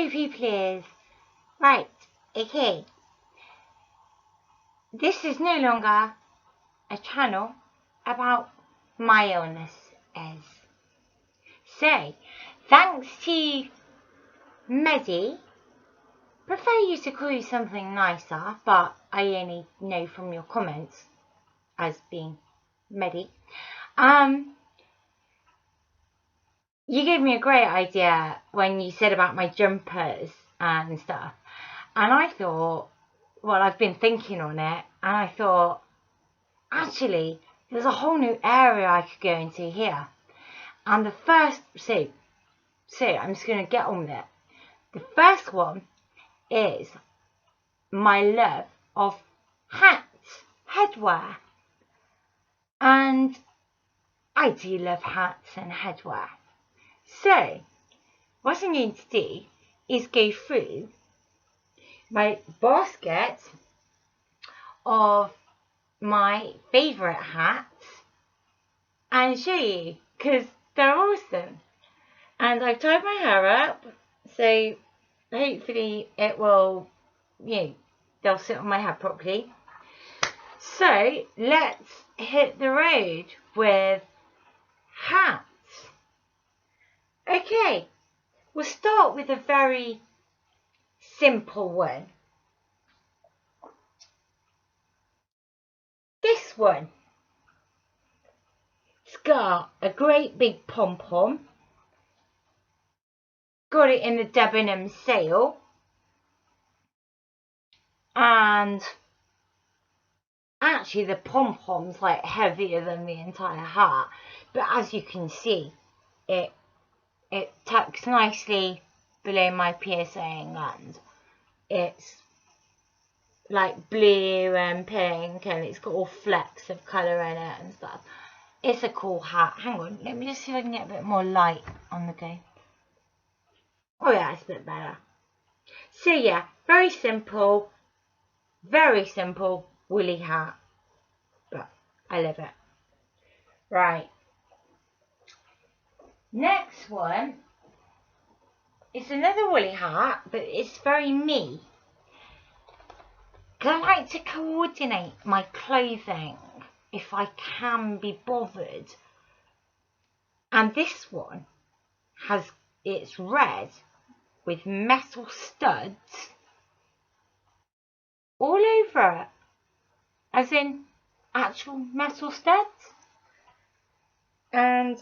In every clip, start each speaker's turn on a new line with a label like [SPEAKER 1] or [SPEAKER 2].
[SPEAKER 1] Hello peoples. Right, okay. This is no longer a channel about my illnesses. So, thanks to Medi, prefer you to call you something nicer, but I only know from your comments as being Medi. You gave me a great idea when you said about my jumpers and stuff. And I thought, well, I've been thinking on it, and I thought, actually, there's a whole new area I could go into here. And the first, so I'm just going to get on with it. The first one is my love of hats, headwear. And I do love hats and headwear. So, what I'm going to do is go through my basket of my favourite hats and show you, because they're awesome. And I've tied my hair up, so hopefully it will, they'll sit on my head properly. So let's hit the road with hats. Okay, we'll start with a very simple one. This one. It's got a great big pom-pom. Got it in the Debenham sale. And actually the pom-pom's like heavier than the entire hat. But as you can see, it tucks nicely below my piercing, and it's like blue and pink, and it's got all flecks of colour in it and stuff. It's a cool hat. Hang on, let me just see if I can get a bit more light on the go. Oh yeah, it's a bit better. So yeah, very simple woolly hat, but I love it. Right, next one is another woolly hat, but it's very me, because I like to coordinate my clothing if I can be bothered. And this one it's red with metal studs all over it, as in actual metal studs. And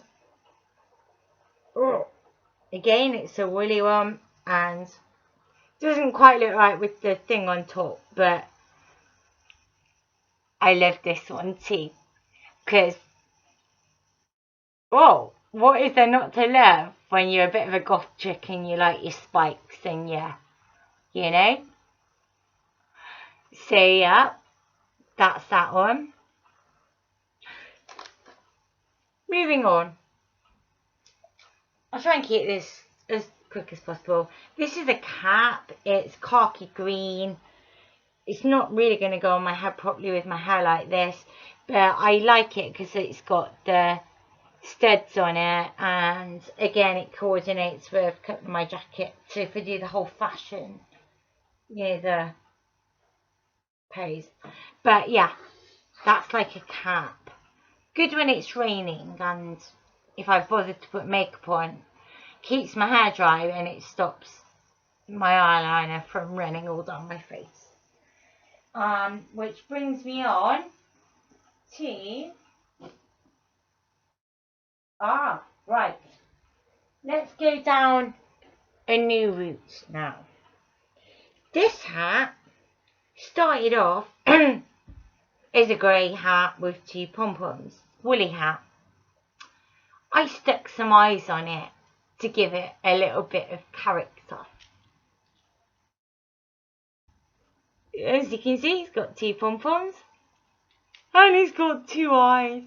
[SPEAKER 1] again, it's a woolly one, and doesn't quite look right with the thing on top, but I love this one too, because what is there not to love when you're a bit of a goth chick and you like your spikes and you know? So yeah, that's that one. Moving on. I'll try and keep this as quick as possible. This is a cap. It's khaki green. It's not really going to go on my head properly with my hair like this, but I like it because it's got the studs on it, and again it coordinates with my jacket. So if I do the whole fashion, the pose. But yeah, that's like a cap. Good when it's raining, and if I've bothered to put makeup on, keeps my hair dry and it stops my eyeliner from running all down my face. Which brings me on to right. Let's go down a new route now. This hat started off as a grey hat with two pom-poms, woolly hat. I stuck some eyes on it to give it a little bit of character. As you can see, it's got two pom-poms and it's got two eyes.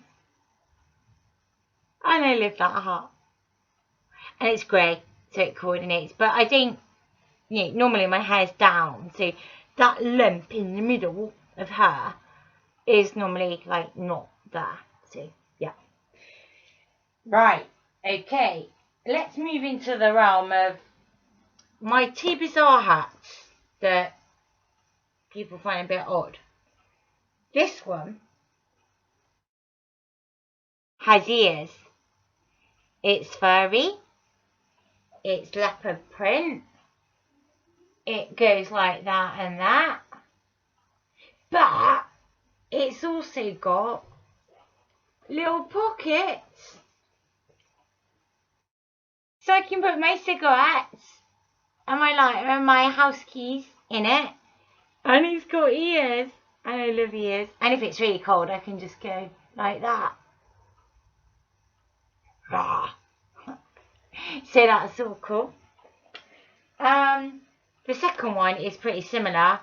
[SPEAKER 1] And I love that hat. And it's grey, so it coordinates. But I don't, normally my hair's down, so that lump in the middle of hair is normally like not there. So yeah. Right, okay. Let's move into the realm of my two bizarre hats that people find a bit odd. This one has ears. It's furry. It's leopard print. It goes like that and that. But it's also got little pockets. So I can put my cigarettes and my house keys in it. And it's got ears. And I love ears. And if it's really cold, I can just go like that. So that's all cool. The second one is pretty similar.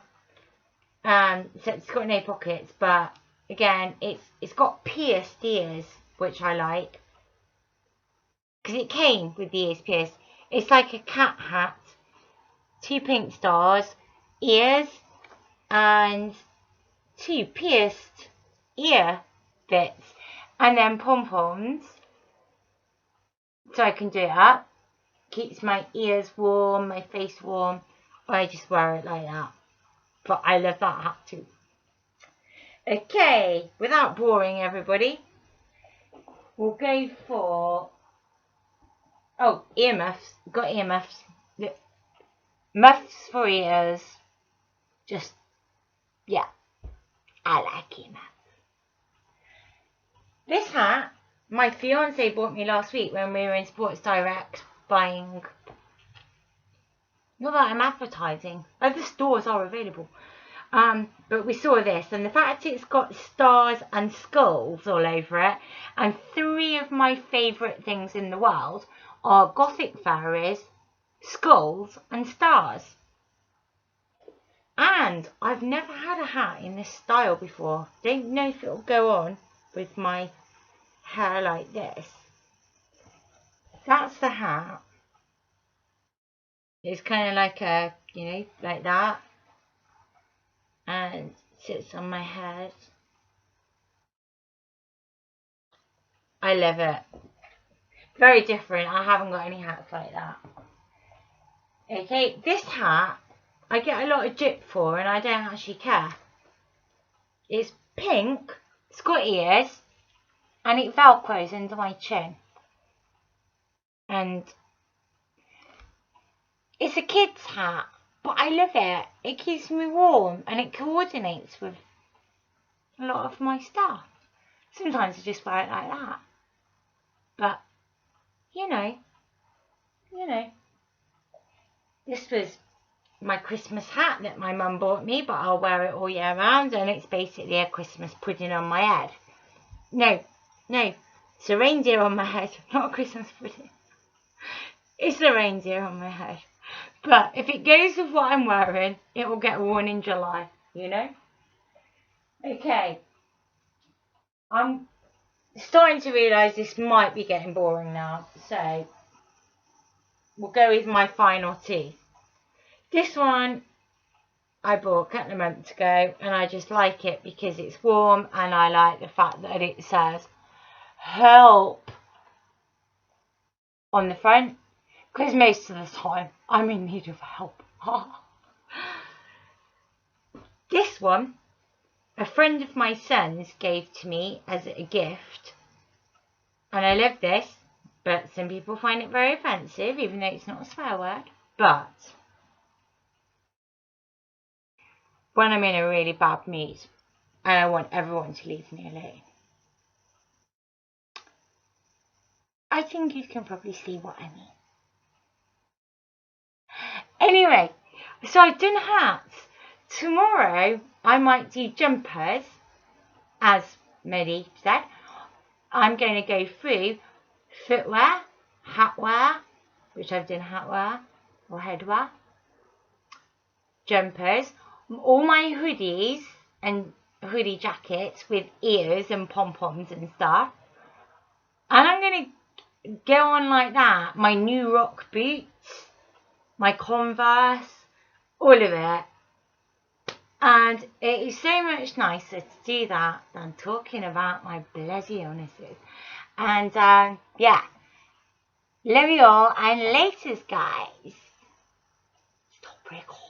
[SPEAKER 1] So it's got no pockets, but again, it's got pierced ears, which I like. Because it came with the ears pierced. It's like a cat hat. 2 pink stars, ears, and 2 pierced ear bits. And then pom-poms. So I can do it up. Keeps my ears warm, my face warm. I just wear it like that. But I love that hat too. Okay, without boring everybody, we'll go for... Oh, earmuffs. Got earmuffs. Muffs for ears. Just, yeah. I like earmuffs. This hat, my fiance bought me last week when we were in Sports Direct buying... Not that I'm advertising. The stores are available. But we saw this, and the fact it's got stars and skulls all over it, and 3 of my favourite things in the world are Gothic fairies, skulls, and stars. And I've never had a hat in this style before. Don't know if it'll go on with my hair like this. That's the hat. It's kind of like a, you know, like that. And sits on my head. I love it. Very different. I haven't got any hats like that. Okay, this hat I get a lot of jip for and I don't actually care. It's pink, it's got ears, and it velcros into my chin. And it's a kid's hat, but I love it. It keeps me warm and it coordinates with a lot of my stuff. Sometimes I just wear it like that. But, you know, this was my Christmas hat that my mum bought me, but I'll wear it all year round, and it's basically a Christmas pudding on my head. No, it's a reindeer on my head, not a Christmas pudding. It's a reindeer on my head. But if it goes with what I'm wearing, it will get worn in July, you know? Okay. I'm starting to realise this might be getting boring now, so we'll go with my final 2. This one I bought a couple of months ago, and I just like it because it's warm, and I like the fact that it says help on the front, because most of the time I'm in need of help. This one, a friend of my son's gave to me as a gift, and I love this, but some people find it very offensive, even though it's not a swear word. But when I'm in a really bad mood and I want everyone to leave me alone, I think you can probably see what I mean. Anyway, so I've done hats. Tomorrow I might do jumpers, as Maddie said. I'm going to go through footwear, hatwear, which I've done hatwear or headwear, jumpers, all my hoodies and hoodie jackets with ears and pom-poms and stuff. And I'm going to go on like that. My new rock boots, my Converse, all of it. And it is so much nicer to do that than talking about my bloody illnesses. And yeah, love you all and laters, guys. prickle.